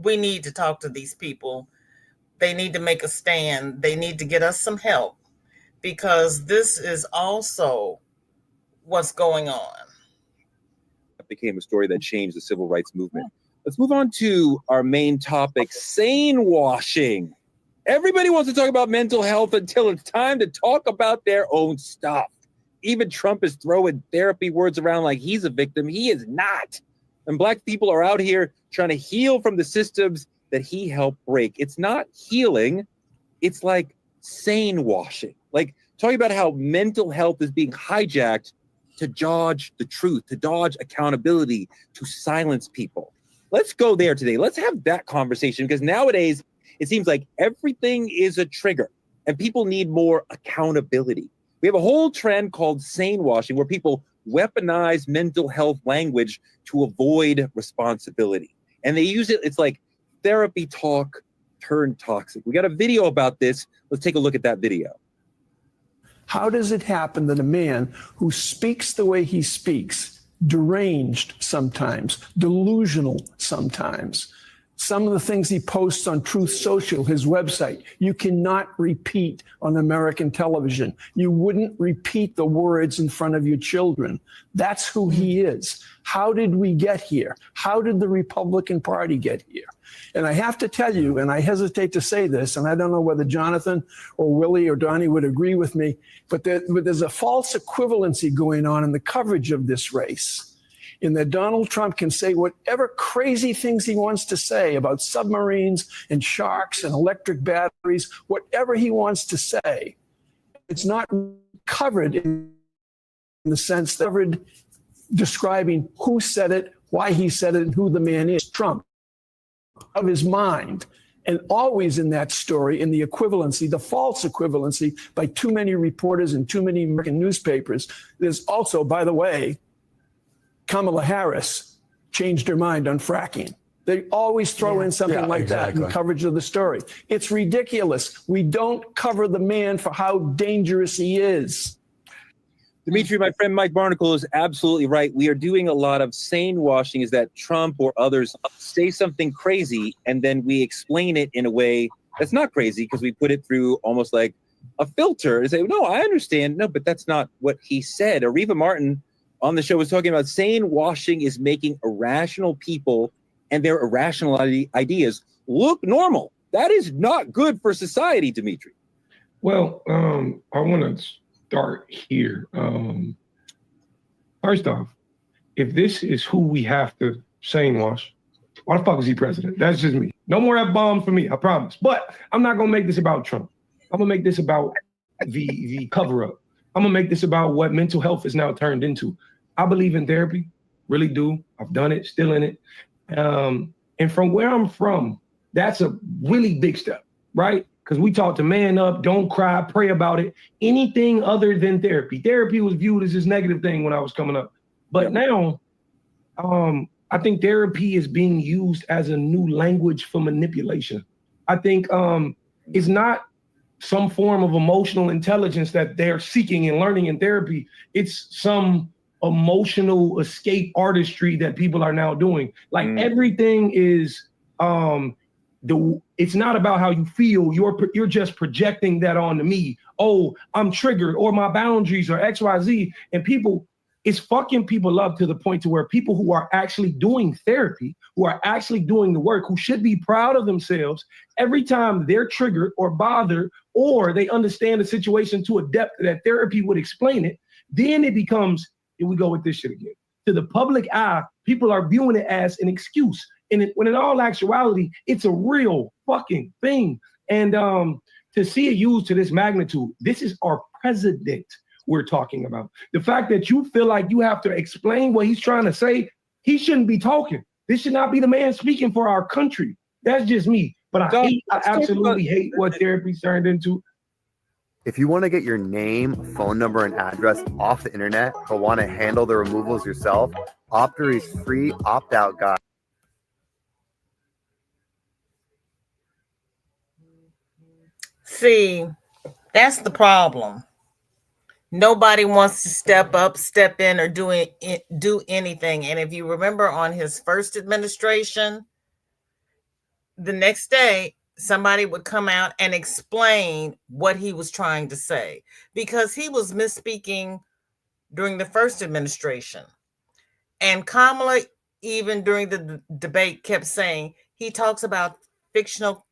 we need to talk to these people. They need to make a stand. They need to get us some help, because this is also what's going on. It became a story that changed the civil rights movement. Let's move on to our main topic, sane washing. Everybody wants to talk about mental health until it's time to talk about their own stuff. Even Trump is throwing therapy words around like he's a victim. He is not. And Black people are out here trying to heal from the systems that he helped break. It's not healing. It's like sane washing. Like talking about how mental health is being hijacked to dodge the truth, to dodge accountability, to silence people. Let's go there today. Let's have that conversation, because nowadays it seems like everything is a trigger and people need more accountability. We have a whole trend called sane washing, where people weaponize mental health language to avoid responsibility. And they use it, it's like therapy talk turned toxic. We got a video about this. Let's take a look at that video. How does it happen that a man who speaks the way he speaks, deranged sometimes, delusional sometimes, some of the things he posts on Truth Social, his website, you cannot repeat on American television. You wouldn't repeat the words in front of your children. That's who he is. How did we get here? How did the Republican Party get here? And I have to tell you, and I hesitate to say this, and I don't know whether Jonathan or Willie or Donnie would agree with me, but there's a false equivalency going on in the coverage of this race, in that Donald Trump can say whatever crazy things he wants to say about submarines and sharks and electric batteries, whatever he wants to say. It's not covered in the sense that describing who said it, why he said it, and who the man is. Trump, of his mind. And always in that story, in the equivalency, the false equivalency by too many reporters and too many American newspapers, there's also, by the way, Kamala Harris changed her mind on fracking. They always throw in something Yeah, like that in exactly. coverage of the story. It's ridiculous. We don't cover the man for how dangerous he is. Dimitri, my friend Mike Barnacle is absolutely right. We are doing a lot of sane washing, is that Trump or others say something crazy and then we explain it in a way that's not crazy because we put it through almost like a filter and say, no, I understand. No, but that's not what he said. Ariva Martin on the show was talking about sane washing is making irrational people and their irrational ideas look normal. That is not good for society, Dimitri. Well, I want to start here. First off, if this is who we have to sane wash, why the fuck is he president? That's just me. No more F-bombs for me, I promise. But I'm not gonna make this about Trump. I'm gonna make this about the cover-up. I'm gonna make this about what mental health is now turned into. I believe in therapy, really do. I've done it, still in it. And from where I'm from, that's a really big step, right? Because we taught to man up, don't cry, pray about it. Anything other than therapy. Therapy was viewed as this negative thing when I was coming up. But now, I think therapy is being used as a new language for manipulation. I think it's not some form of emotional intelligence that they're seeking and learning in therapy. It's some emotional escape artistry that people are now doing. Like everything is it's not about how you feel. You're just projecting that onto me. Oh, I'm triggered, or my boundaries are XYZ. And people, it's fucking people up to the point to where people who are actually doing therapy, who are actually doing the work, who should be proud of themselves, every time they're triggered or bothered, or they understand the situation to a depth that therapy would explain it, then it becomes, here we go with this shit again. To the public eye, people are viewing it as an excuse. And when in all actuality, it's a real fucking thing. And to see it used to this magnitude, this is our president we're talking about. The fact that you feel like you have to explain what he's trying to say, he shouldn't be talking. This should not be the man speaking for our country. That's just me. But I absolutely hate what therapy's turned into. If you want to get your name, phone number, and address off the internet, but want to handle the removals yourself, Optory's free opt-out guide. See, that's the problem. Nobody wants to step up, step in, or do anything. And if you remember on his first administration, the next day, somebody would come out and explain what he was trying to say, because he was misspeaking during the first administration. And Kamala, even during the debate, kept saying he talks about fictional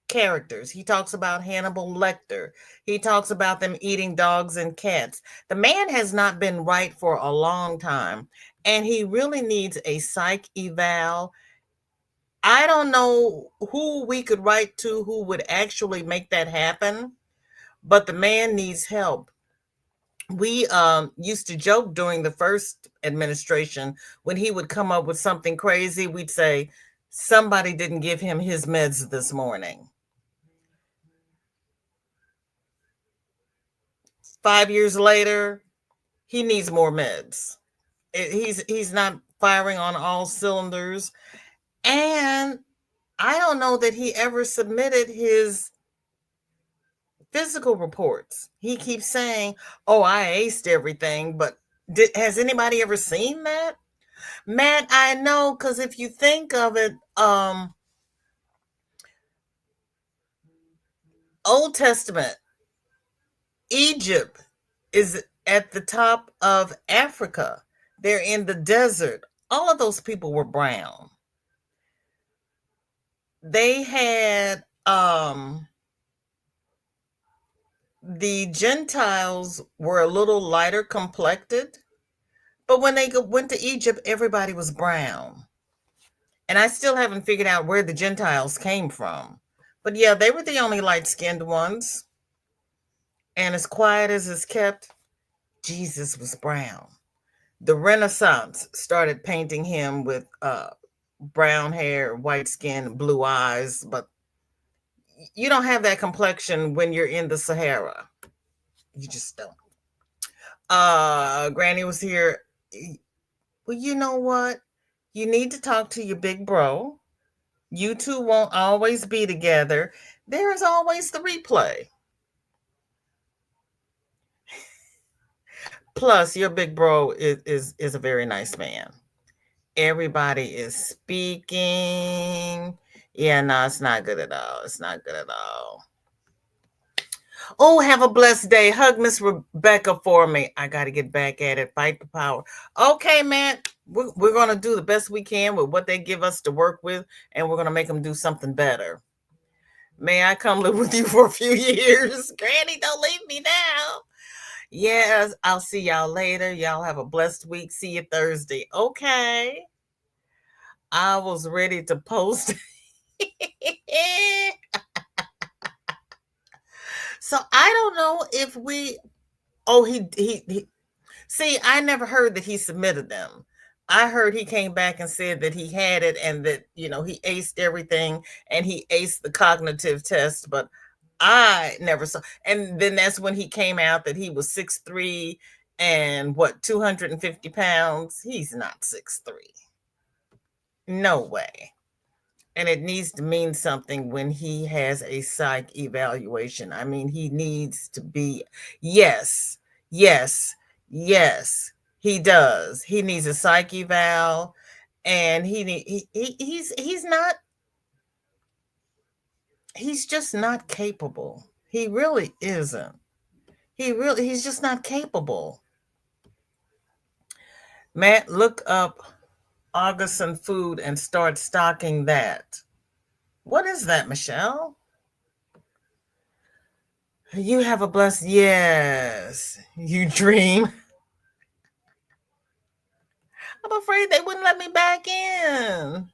characters. He talks about Hannibal Lecter. He talks about them eating dogs and cats. The man has not been right for a long time, and he really needs a psych eval. I don't know who we could write to who would actually make that happen, but the man needs help. We used to joke during the first administration when he would come up with something crazy, we'd say, somebody didn't give him his meds this morning. 5 years later, he needs more meds. He's not firing on all cylinders. And I don't know that he ever submitted his physical reports. He keeps saying, oh, I aced everything, but has anybody ever seen that? Matt, I know, because if you think of it, Old Testament, Egypt is at the top of Africa. They're in the desert. All of those people were brown. They had the Gentiles were a little lighter complected, but when they went to Egypt, everybody was brown. And I still haven't figured out where the Gentiles came from. But yeah, they were the only light-skinned ones. And as quiet as it's kept, Jesus was brown. The Renaissance started painting him with brown hair, white skin, blue eyes, but you don't have that complexion when you're in the Sahara. You just don't. Granny was here. Well, you know what? You need to talk to your big bro You two won't always be together. There is always the replay. Plus, your big bro is a very nice man. Everybody is speaking. Yeah, no, it's not good at all. It's not good at all. Oh, have a blessed day. Hug Miss Rebecca for me. I got to get back at it. Fight the power. Okay, man. We're going to do the best we can with what they give us to work with, and we're going to make them do something better. May I come live with you for a few years? Granny, don't leave me now. Yes, I'll see y'all later. Y'all have a blessed week. See you Thursday. Okay. I was ready to post. So I don't know if we, he see, I never heard that he submitted them. I heard he came back and said that he had it and that, he aced everything and he aced the cognitive test, but I never saw. And then that's when he came out that he was 6'3" and 250 pounds. He's not 6'3". No way. And it needs to mean something when he has a psych evaluation. I mean, he needs to be, yes, he does. He needs a psych eval, and he's just not capable. He really isn't. He's just not capable. Matt, look up Augustin food and start stocking that. What is that, Michelle? You have a blessed, yes, you dream. I'm afraid they wouldn't let me back in.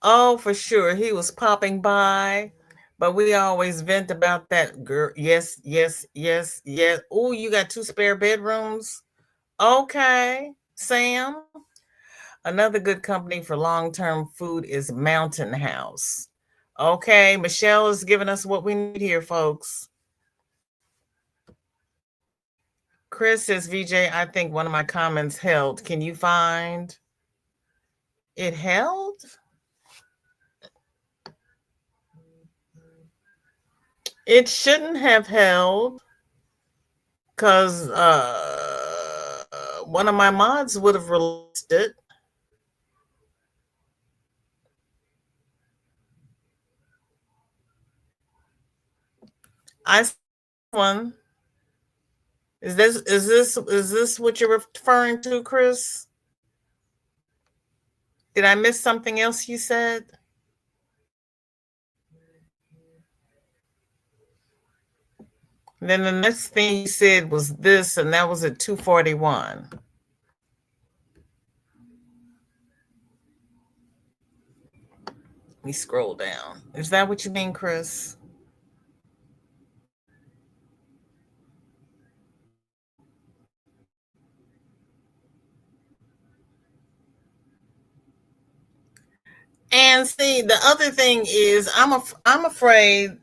Oh, for sure. He was popping by, but we always vent about that girl. Yes. Oh, you got 2 spare bedrooms? Okay, Sam. Another good company for long-term food is Mountain House. Okay, Michelle is giving us what we need here, folks. Chris says, VJ, I think one of my comments held. Can you find it held? It shouldn't have held because one of my mods would have released it. I one. Is this what you're referring to, Chris? Did I miss something else you said? And then the next thing you said was this, and that was at 241. Let me scroll down. Is that what you mean, Chris? And see, the other thing is, I'm afraid,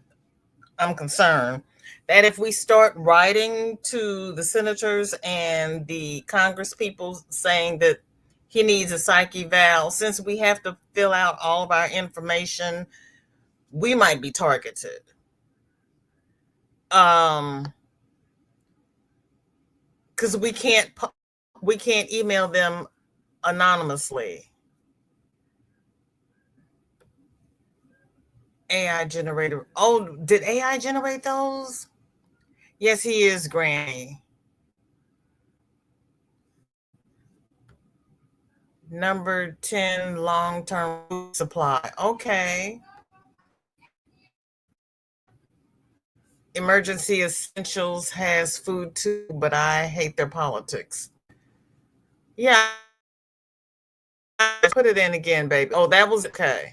I'm concerned that if we start writing to the senators and the Congress people saying that he needs a psych eval, since we have to fill out all of our information, we might be targeted. Because we can't email them anonymously. AI generator. Oh, did AI generate those? Yes, he is, Granny. Number 10, long-term food supply. Okay. Emergency Essentials has food too, but I hate their politics. Yeah. Put it in again, baby. Oh, that was okay.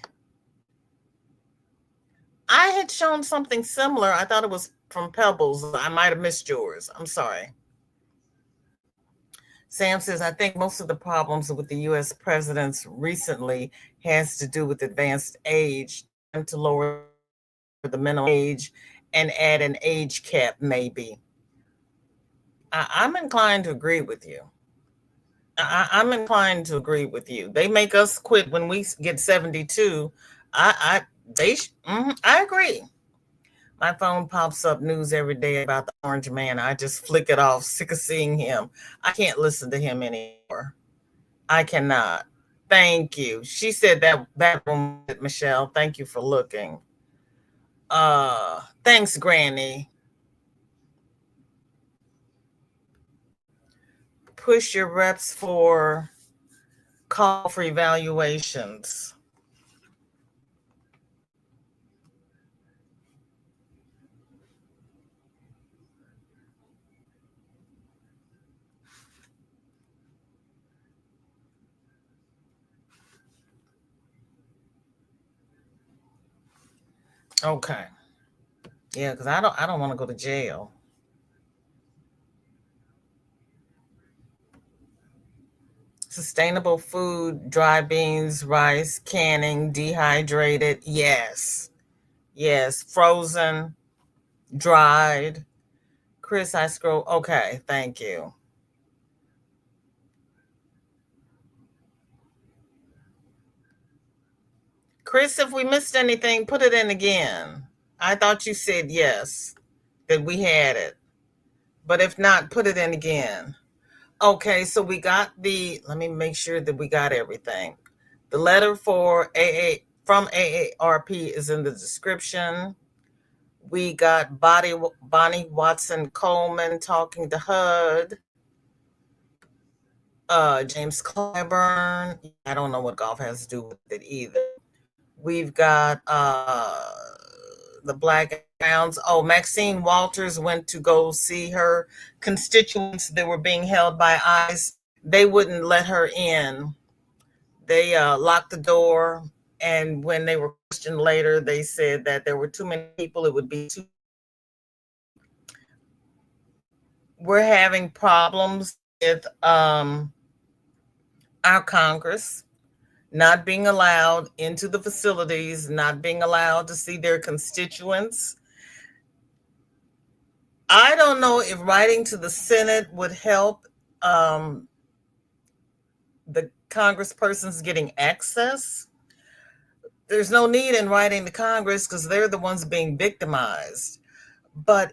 I had shown something similar. I thought it was from Pebbles. I might have missed yours. I'm sorry. Sam says, I think most of the problems with the U.S. presidents recently has to do with advanced age, to lower the minimum age and add an age cap, maybe. I'm inclined to agree with you. I'm inclined to agree with you. They make us quit when we get 72. I agree. My phone pops up news every day about the orange man. I just flick it off, sick of seeing him. I can't listen to him anymore. I cannot. Thank you. She said that one, Michelle. Thank you for looking. Thanks, Granny. Push your reps for call for evaluations. Okay. Yeah, because I don't want to go to jail. Sustainable food, dry beans, rice, canning, dehydrated. Yes. Yes. Frozen, dried. Chris, I scroll. Okay. Thank you. Chris, if we missed anything, put it in again. I thought you said yes, that we had it. But if not, put it in again. Okay, so we got let me make sure that we got everything. The letter for from AARP is in the description. We got Bonnie Watson Coleman talking to HUD. James Clyburn. I don't know what golf has to do with it either. We've got the Black Gowns. Oh, Maxine Walters went to go see her constituents that were being held by ICE. They wouldn't let her in. They locked the door. And when they were questioned later, they said that there were too many people. It would be too. We're having problems with our Congress not being allowed into the facilities, not being allowed to see their constituents. I don't know if writing to the Senate would help the congresspersons getting access. There's no need in writing to Congress because they're the ones being victimized. But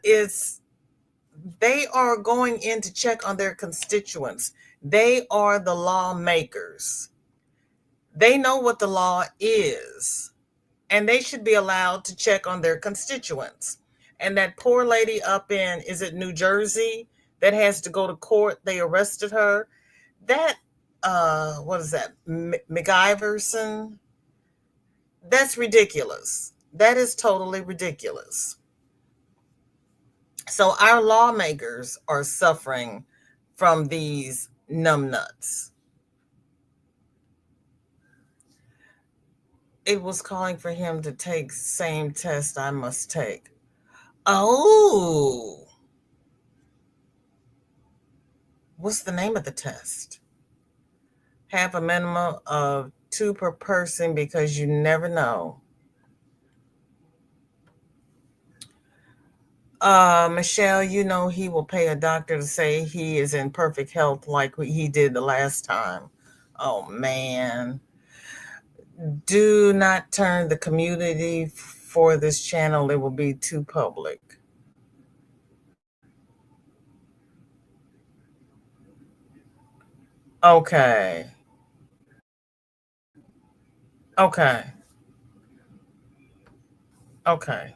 they are going in to check on their constituents. They are the lawmakers. They know what the law is, and they should be allowed to check on their constituents. And that poor lady up in, is it New Jersey, that has to go to court? They arrested her. That, what is that, McIverson? That's ridiculous. That is totally ridiculous. So our lawmakers are suffering from these numbnuts. It was calling for him to take same test I must take. Oh. What's the name of the test? Have a minimum of 2 per person because you never know. Michelle, you know he will pay a doctor to say he is in perfect health like he did the last time. Oh, man. Do not turn the community for this channel. It will be too public. Okay. Okay. Okay.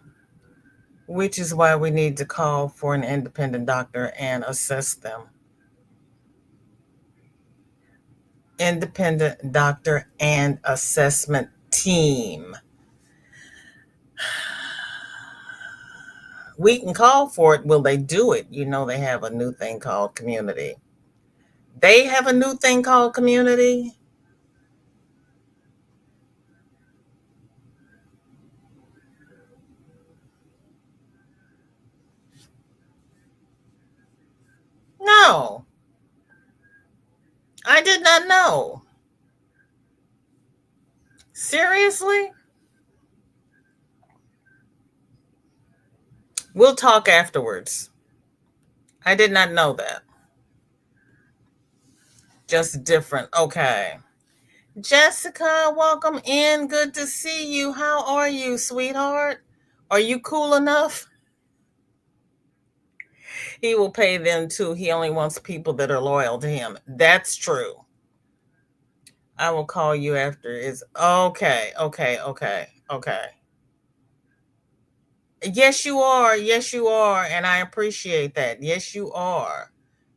Which is why we need to call for an independent doctor and assess them. Independent doctor and assessment team. We can call for it. Will they do it? You know, they have a new thing called community. They have a new thing called community. No, I did not know. Seriously? We'll talk afterwards. I did not know that. Just different. Okay. Jessica, welcome in. Good to see you. How are you, sweetheart? Are you cool enough? He will pay them too. He only wants people that are loyal to him. That's true. I will call you after. Is okay. Yes, you are. Yes, you are. And I appreciate that. Yes, you are.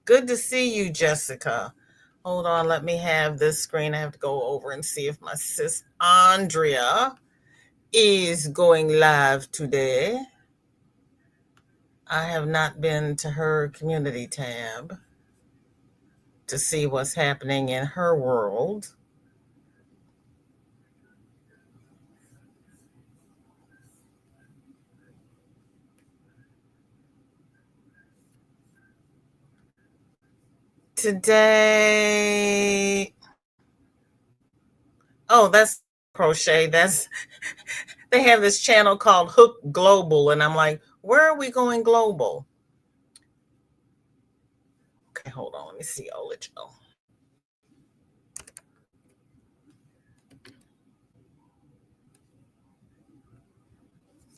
Good to see you, Jessica. Hold on. Let me have this screen. I have to go over and see if my sis Andrea is going live today. I have not been to her community tab to see what's happening in her world. Today, oh, that's crochet. That's they have this channel called Hook Global, and I'm like, where are we going global? Okay, hold on. Let me see. I'll let you know.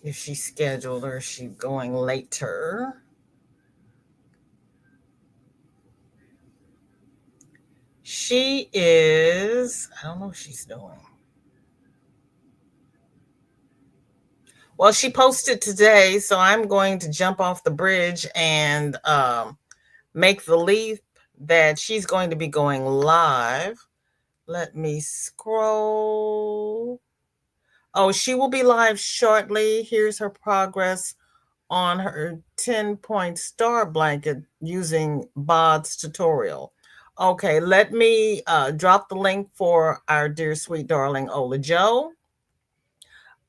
If she's scheduled or is she going later? She is, I don't know what she's doing. Well, she posted today, so I'm going to jump off the bridge and make the leap that she's going to be going live. Let me scroll. Oh, she will be live shortly. Here's her progress on her 10-point star blanket using Bod's tutorial. Okay, let me drop the link for our dear sweet darling Ola Joe.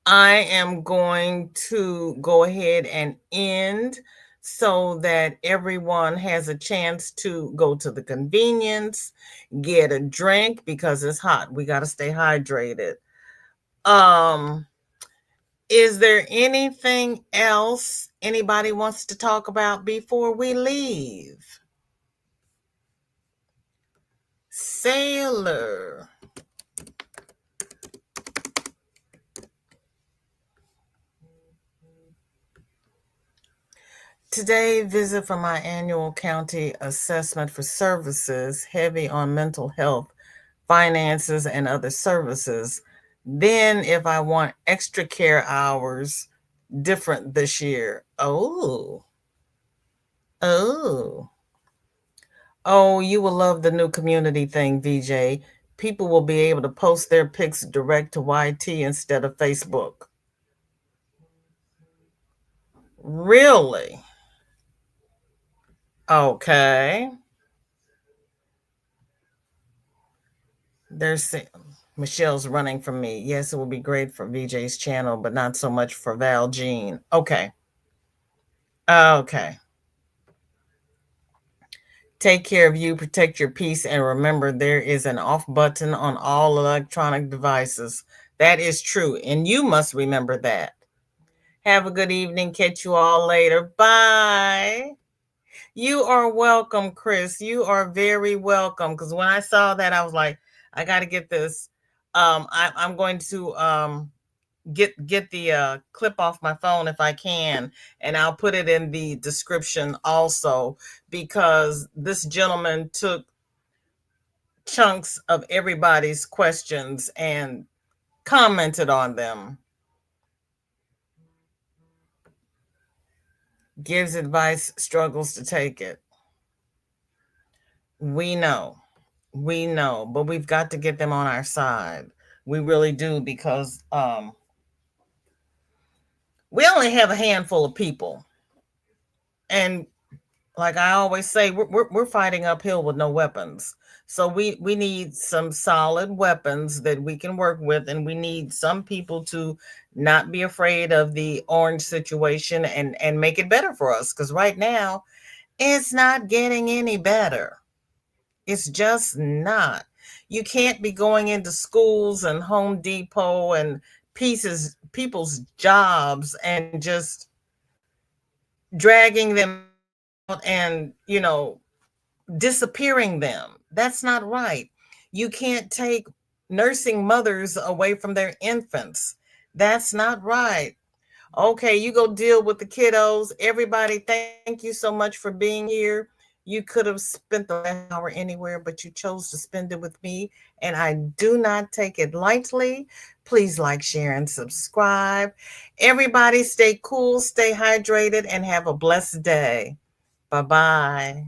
I am going to go ahead and end so that everyone has a chance to go to the convenience, get a drink because it's hot. We got to stay hydrated. Is there anything else anybody wants to talk about before we leave? Sailor. Today, visit for my annual county assessment for services, heavy on mental health, finances, and other services. Then, if I want extra care hours, different this year. Oh, you will love the new community thing, VJ. People will be able to post their pics direct to YT instead of Facebook. Really? Okay. There's Michelle's running from me. Yes, it will be great for VJ's channel, but not so much for Val Jean. Okay. Take care of you, protect your peace, and remember there is an off button on all electronic devices. That is true, and you must remember that. Have a good evening. Catch you all later. Bye. You are welcome, Chris. You are very welcome. Because when I saw that, I was like, I got to get this. I'm going to get the clip off my phone if I can, and I'll put it in the description also, because this gentleman took chunks of everybody's questions and commented on them. Gives advice, struggles to take it. We know, but we've got to get them on our side. We really do, because we only have a handful of people. And like I always say, we're fighting uphill with no weapons. So we need some solid weapons that we can work with, and we need some people to not be afraid of the orange situation and make it better for us. Because right now, it's not getting any better. It's just not. You can't be going into schools and Home Depot and people's jobs and just dragging them out and, disappearing them. That's not right. You can't take nursing mothers away from their infants. That's not right. Okay, you go deal with the kiddos. Everybody, thank you so much for being here. You could have spent the last hour anywhere, but you chose to spend it with me, and I do not take it lightly. Please like, share, and subscribe. Everybody stay cool, stay hydrated, and have a blessed day. Bye-bye.